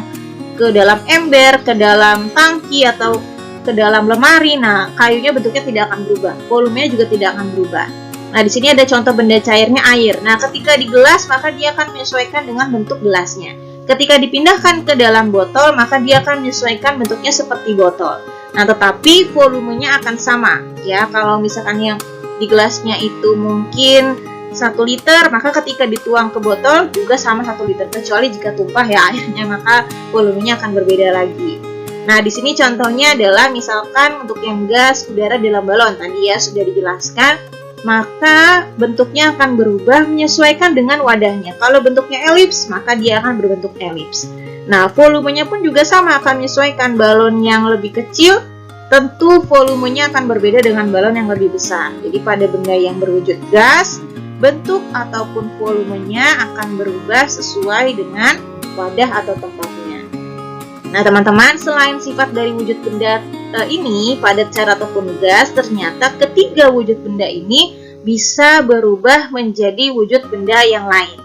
ke dalam ember, ke dalam tangki atau ke dalam lemari, nah kayunya bentuknya tidak akan berubah. Volumenya juga tidak akan berubah. Nah, di sini ada contoh benda cairnya air. Nah, ketika di gelas, maka dia akan menyesuaikan dengan bentuk gelasnya. Ketika dipindahkan ke dalam botol, maka dia akan menyesuaikan bentuknya seperti botol. Nah, tetapi volumenya akan sama. Ya, kalau misalkan yang di gelasnya itu mungkin 1 liter, maka ketika dituang ke botol juga sama 1 liter. Kecuali jika tumpah ya airnya, maka volumenya akan berbeda lagi. Nah, di sini contohnya adalah misalkan untuk yang gas udara dalam balon. Tadi ya sudah dijelaskan. Maka bentuknya akan berubah menyesuaikan dengan wadahnya. Kalau bentuknya elips, maka dia akan berbentuk elips. Nah, volumenya pun juga sama, akan menyesuaikan. Balon yang lebih kecil, tentu volumenya akan berbeda dengan balon yang lebih besar. Jadi pada benda yang berwujud gas, bentuk ataupun volumenya akan berubah sesuai dengan wadah atau tempatnya. Nah, teman-teman, selain sifat dari wujud benda ini, padat, cair ataupun gas, ternyata ketiga wujud benda ini bisa berubah menjadi wujud benda yang lain.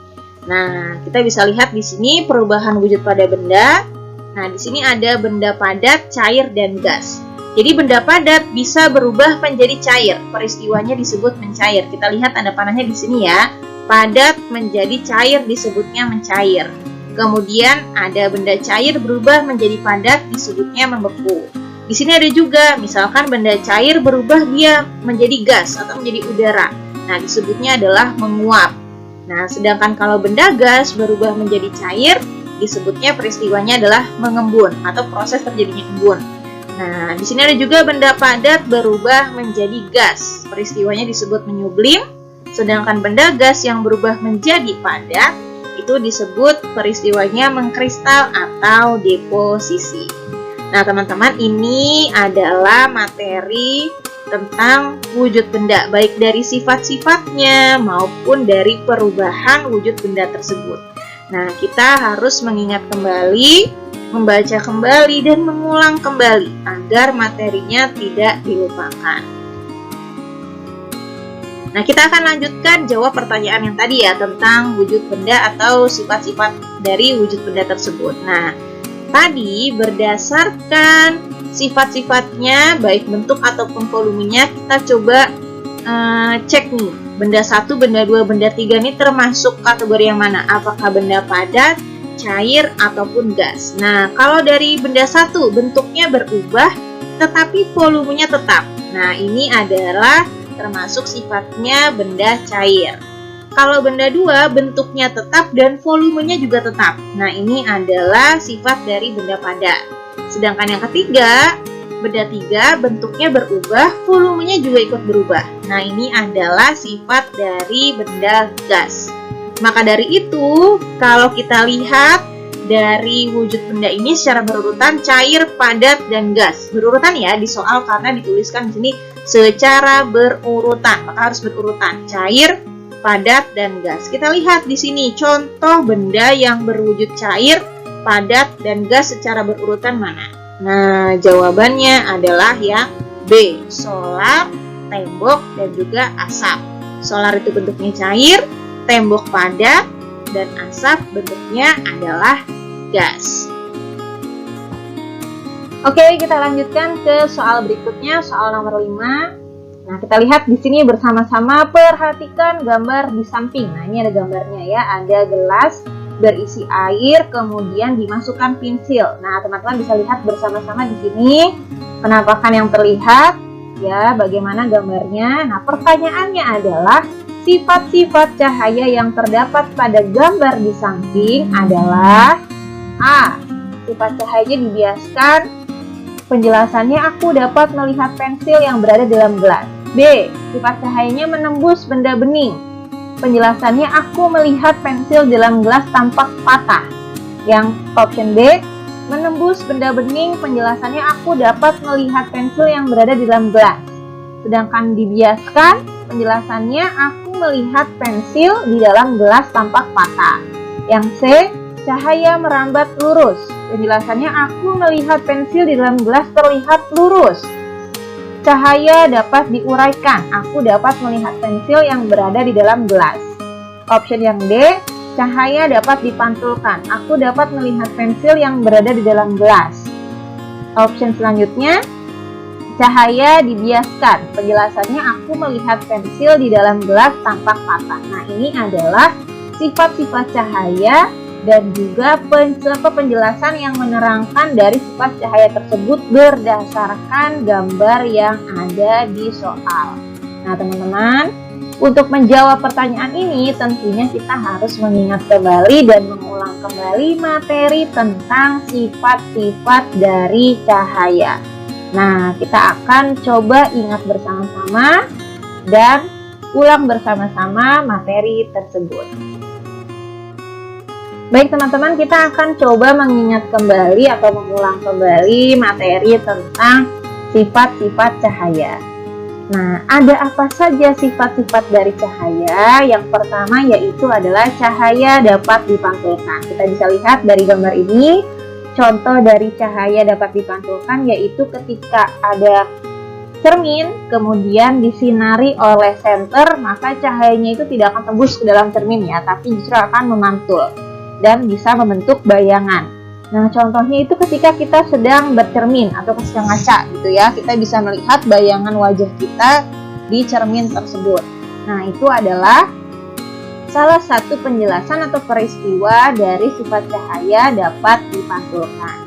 Nah, kita bisa lihat di sini perubahan wujud pada benda. Nah, di sini ada benda padat, cair, dan gas. Jadi benda padat bisa berubah menjadi cair. Peristiwanya disebut mencair. Kita lihat tanda panahnya di sini ya. Padat menjadi cair disebutnya mencair. Kemudian ada benda cair berubah menjadi padat disebutnya membeku. Di sini ada juga misalkan benda cair berubah dia menjadi gas atau menjadi udara. Nah, disebutnya adalah menguap. Nah, sedangkan kalau benda gas berubah menjadi cair, disebutnya peristiwanya adalah mengembun atau proses terjadinya embun. Nah, di sini ada juga benda padat berubah menjadi gas. Peristiwanya disebut menyublim. Sedangkan benda gas yang berubah menjadi padat itu disebut peristiwanya mengkristal atau deposisi. Nah, teman-teman, ini adalah materi tentang wujud benda, baik dari sifat-sifatnya maupun dari perubahan wujud benda tersebut. Nah, kita harus mengingat kembali, membaca kembali, dan mengulang kembali agar materinya tidak dilupakan. Nah, kita akan lanjutkan jawab pertanyaan yang tadi ya, tentang wujud benda atau sifat-sifat dari wujud benda tersebut. Nah, tadi berdasarkan sifat-sifatnya, baik bentuk ataupun volumenya, kita coba cek nih. Benda 1, benda 2, benda 3 ini termasuk kategori yang mana? Apakah benda padat, cair ataupun gas. Nah, kalau dari benda satu bentuknya berubah tetapi volumenya tetap. Nah, ini adalah termasuk sifatnya benda cair. Kalau benda dua bentuknya tetap dan volumenya juga tetap. Nah, ini adalah sifat dari benda padat. Sedangkan yang ketiga, benda tiga bentuknya berubah, volumenya juga ikut berubah. Nah, ini adalah sifat dari benda gas. Maka dari itu, kalau kita lihat dari wujud benda ini secara berurutan cair, padat, dan gas. Berurutan ya di soal karena dituliskan di sini secara berurutan. Maka harus berurutan cair, padat, dan gas. Kita lihat di sini contoh benda yang berwujud cair, padat, dan gas secara berurutan mana? Nah, jawabannya adalah yang B, solar, tembok, dan juga asap. Solar itu bentuknya cair, tembok padat, dan asap bentuknya adalah gas. Oke, kita lanjutkan ke soal berikutnya, soal nomor 5. Nah, kita lihat di sini bersama-sama, perhatikan gambar di samping. Nah, ini ada gambarnya ya, ada gelas berisi air, kemudian dimasukkan pensil. Nah, teman-teman bisa lihat bersama-sama di sini penampakan yang terlihat ya, bagaimana gambarnya. Nah, pertanyaannya adalah sifat-sifat cahaya yang terdapat pada gambar di samping adalah A. Sifat cahayanya dibiaskan. Penjelasannya, aku dapat melihat pensil yang berada dalam gelas. B. Sifat cahayanya menembus benda bening. Penjelasannya, aku melihat pensil dalam gelas tampak patah. Yang option B, menembus benda bening. Penjelasannya, aku dapat melihat pensil yang berada di dalam gelas. Sedangkan dibiaskan, penjelasannya, aku melihat pensil di dalam gelas tampak patah. Yang C, cahaya merambat lurus. Penjelasannya, aku melihat pensil di dalam gelas terlihat lurus. Cahaya dapat diuraikan. Aku dapat melihat pensil yang berada di dalam gelas. Option yang D, cahaya dapat dipantulkan. Aku dapat melihat pensil yang berada di dalam gelas. Option selanjutnya, cahaya dibiaskan. Penjelasannya, aku melihat pensil di dalam gelas tampak patah. Nah, ini adalah sifat-sifat cahaya dan juga penjelasan yang menerangkan dari sifat cahaya tersebut berdasarkan gambar yang ada di soal. Nah, teman-teman, untuk menjawab pertanyaan ini tentunya kita harus mengingat kembali dan mengulang kembali materi tentang sifat-sifat dari cahaya. Nah, kita akan coba ingat bersama-sama dan ulang bersama-sama materi tersebut. Baik teman-teman, kita akan coba mengingat kembali atau mengulang kembali materi tentang sifat-sifat cahaya. Nah, ada apa saja sifat-sifat dari cahaya? Yang pertama yaitu adalah cahaya dapat dipantulkan. Kita bisa lihat dari gambar ini, contoh dari cahaya dapat dipantulkan yaitu ketika ada cermin, kemudian disinari oleh senter, maka cahayanya itu tidak akan tembus ke dalam cermin ya, tapi justru akan memantul dan bisa membentuk bayangan. Nah, contohnya itu ketika kita sedang bercermin atau ketika ngaca gitu ya, kita bisa melihat bayangan wajah kita di cermin tersebut. Nah, itu adalah salah satu penjelasan atau peristiwa dari sifat cahaya dapat dipantulkan.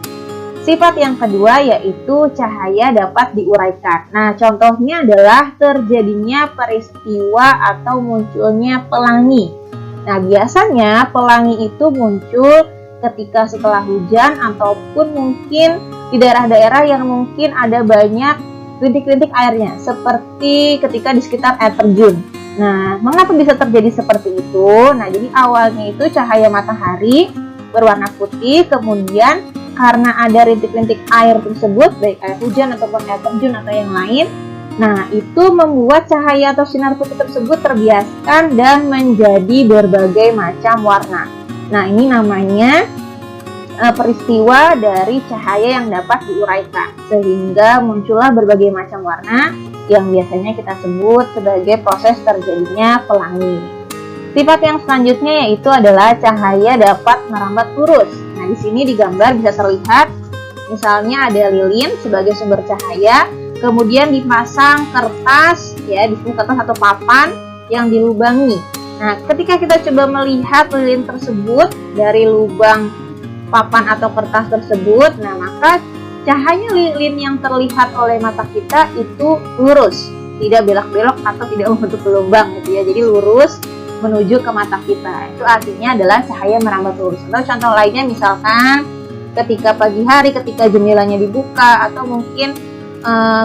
Sifat yang kedua yaitu cahaya dapat diuraikan. Nah, contohnya adalah terjadinya peristiwa atau munculnya pelangi. Nah, biasanya pelangi itu muncul ketika setelah hujan ataupun mungkin di daerah-daerah yang mungkin ada banyak rintik-rintik airnya, seperti ketika di sekitar air terjun. Nah, mengapa bisa terjadi seperti itu? Nah, jadi awalnya itu cahaya matahari berwarna putih, kemudian karena ada rintik-rintik air tersebut, baik air hujan ataupun air terjun atau yang lain, nah, itu membuat cahaya atau sinar putih tersebut terbiaskan dan menjadi berbagai macam warna. Nah, ini namanya peristiwa dari cahaya yang dapat diuraikan, sehingga muncullah berbagai macam warna yang biasanya kita sebut sebagai proses terjadinya pelangi. Sifat yang selanjutnya yaitu adalah cahaya dapat merambat lurus. Nah, di sini di gambar bisa terlihat, misalnya ada lilin sebagai sumber cahaya, kemudian dipasang kertas ya, di sini kertas atau papan yang dilubangi. Nah, ketika kita coba melihat lilin tersebut dari lubang papan atau kertas tersebut, nah maka cahaya lilin yang terlihat oleh mata kita itu lurus, tidak belok-belok atau tidak membentuk gelombang gitu ya. Jadi lurus menuju ke mata kita. Itu artinya adalah cahaya merambat lurus. Atau contoh lainnya misalkan ketika pagi hari, ketika jendelanya dibuka, atau mungkin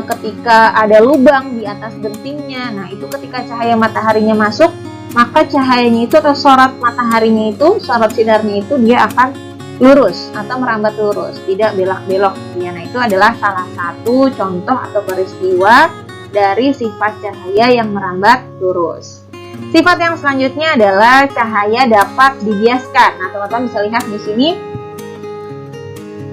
ketika ada lubang di atas gentingnya. Nah, itu ketika cahaya mataharinya masuk, maka cahayanya itu atau sorot mataharinya itu, sorot sinarnya itu dia akan lurus atau merambat lurus, tidak belok-belok. Ya, nah itu adalah salah satu contoh atau peristiwa dari sifat cahaya yang merambat lurus. Sifat yang selanjutnya adalah cahaya dapat dibiaskan. Nah, teman-teman bisa lihat di sini.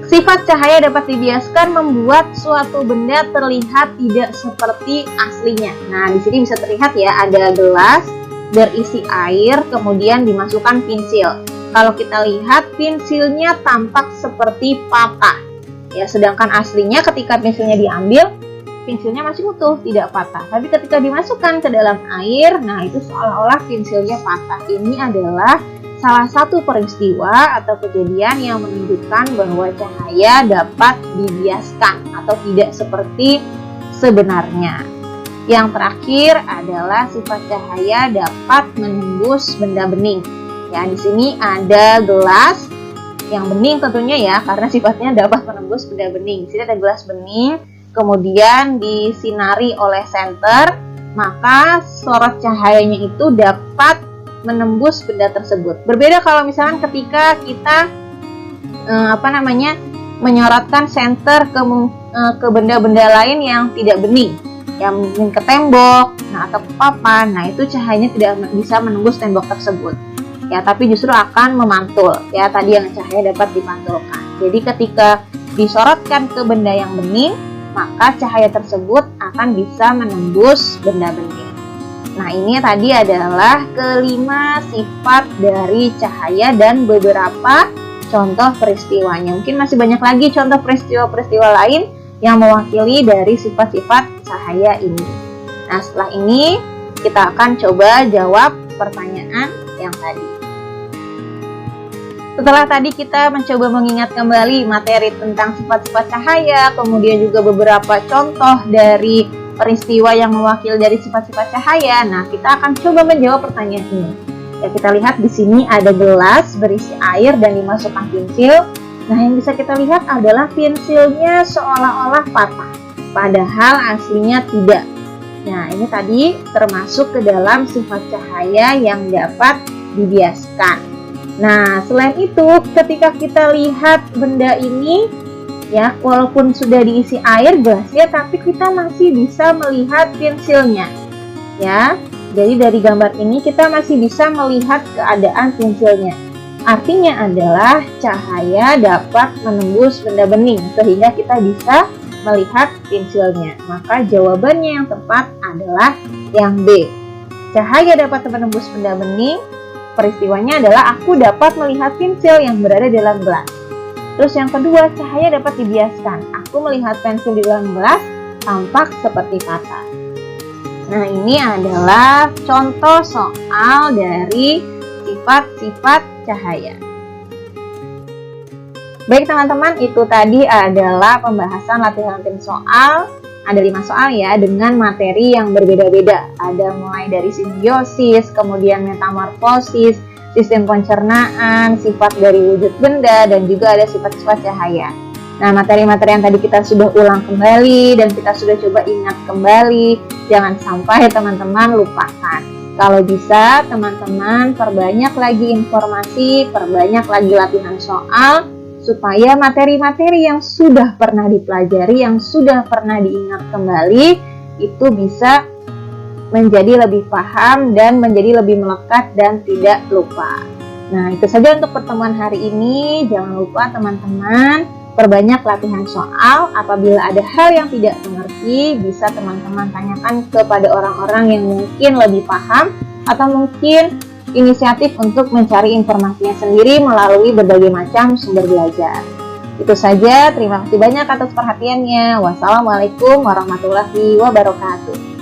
Sifat cahaya dapat dibiaskan membuat suatu benda terlihat tidak seperti aslinya. Nah, di sini bisa terlihat ya, ada gelas berisi air, kemudian dimasukkan pensil. Kalau kita lihat, pensilnya tampak seperti patah. Ya, sedangkan aslinya ketika pensilnya diambil, pensilnya masih utuh, tidak patah. Tapi ketika dimasukkan ke dalam air, nah itu seolah-olah pensilnya patah. Ini adalah salah satu peristiwa atau kejadian yang menunjukkan bahwa cahaya dapat dibiaskan atau tidak seperti sebenarnya. Yang terakhir adalah sifat cahaya dapat menembus benda bening. Ya, di sini ada gelas yang bening tentunya ya, karena sifatnya dapat menembus benda bening. Di sini ada gelas bening, kemudian disinari oleh senter, maka sorot cahayanya itu dapat menembus benda tersebut. Berbeda kalau misalkan ketika kita menyorotkan senter ke benda-benda lain yang tidak bening, yang mungkin ke tembok, atau ke papan. Nah, itu cahayanya tidak bisa menembus tembok tersebut. Ya, tapi justru akan memantul. Ya, tadi yang cahaya dapat dipantulkan. Jadi ketika disorotkan ke benda yang bening, maka cahaya tersebut akan bisa menembus benda bening. Nah, ini tadi adalah kelima sifat dari cahaya dan beberapa contoh peristiwanya. Mungkin masih banyak lagi contoh peristiwa-peristiwa lain yang mewakili dari sifat-sifat cahaya ini. Nah, setelah ini kita akan coba jawab pertanyaan yang tadi. Setelah tadi kita mencoba mengingat kembali materi tentang sifat-sifat cahaya, kemudian juga beberapa contoh dari peristiwa yang mewakili dari sifat-sifat cahaya. Nah, kita akan coba menjawab pertanyaan ini. Ya, kita lihat di sini ada gelas berisi air dan dimasukkan pensil. Nah, yang bisa kita lihat adalah pensilnya seolah-olah patah, padahal aslinya tidak. Nah, ini tadi termasuk ke dalam sifat cahaya yang dapat dibiaskan. Nah, selain itu, ketika kita lihat benda ini, ya, walaupun sudah diisi air gelasnya, tapi kita masih bisa melihat pensilnya. Ya, jadi dari gambar ini kita masih bisa melihat keadaan pensilnya. Artinya adalah cahaya dapat menembus benda bening sehingga kita bisa melihat pensilnya. Maka jawabannya yang tepat adalah yang B. Cahaya dapat menembus benda bening. Peristiwanya adalah aku dapat melihat pensil yang berada dalam gelas. Terus yang kedua, cahaya dapat dibiaskan. Aku melihat pensil di dalam gelas tampak seperti patah. Nah, ini adalah contoh soal dari sifat-sifat cahaya. Baik teman-teman, itu tadi adalah pembahasan latihan soal. Ada 5 soal ya, dengan materi yang berbeda-beda. Ada mulai dari simbiosis, kemudian metamorfosis, sistem pencernaan, sifat dari wujud benda, dan juga ada sifat-sifat cahaya. Nah, materi-materi yang tadi kita sudah ulang kembali dan kita sudah coba ingat kembali. Jangan sampai teman-teman lupakan. Kalau bisa, teman-teman perbanyak lagi informasi, perbanyak lagi latihan soal, supaya materi-materi yang sudah pernah dipelajari, yang sudah pernah diingat kembali, itu bisa menjadi lebih paham dan menjadi lebih melekat dan tidak lupa. Nah, itu saja untuk pertemuan hari ini. Jangan lupa teman-teman perbanyak latihan soal. Apabila ada hal yang tidak mengerti, bisa teman-teman tanyakan kepada orang-orang yang mungkin lebih paham atau mungkin inisiatif untuk mencari informasinya sendiri melalui berbagai macam sumber belajar. Itu saja, terima kasih banyak atas perhatiannya. Wassalamualaikum warahmatullahi wabarakatuh.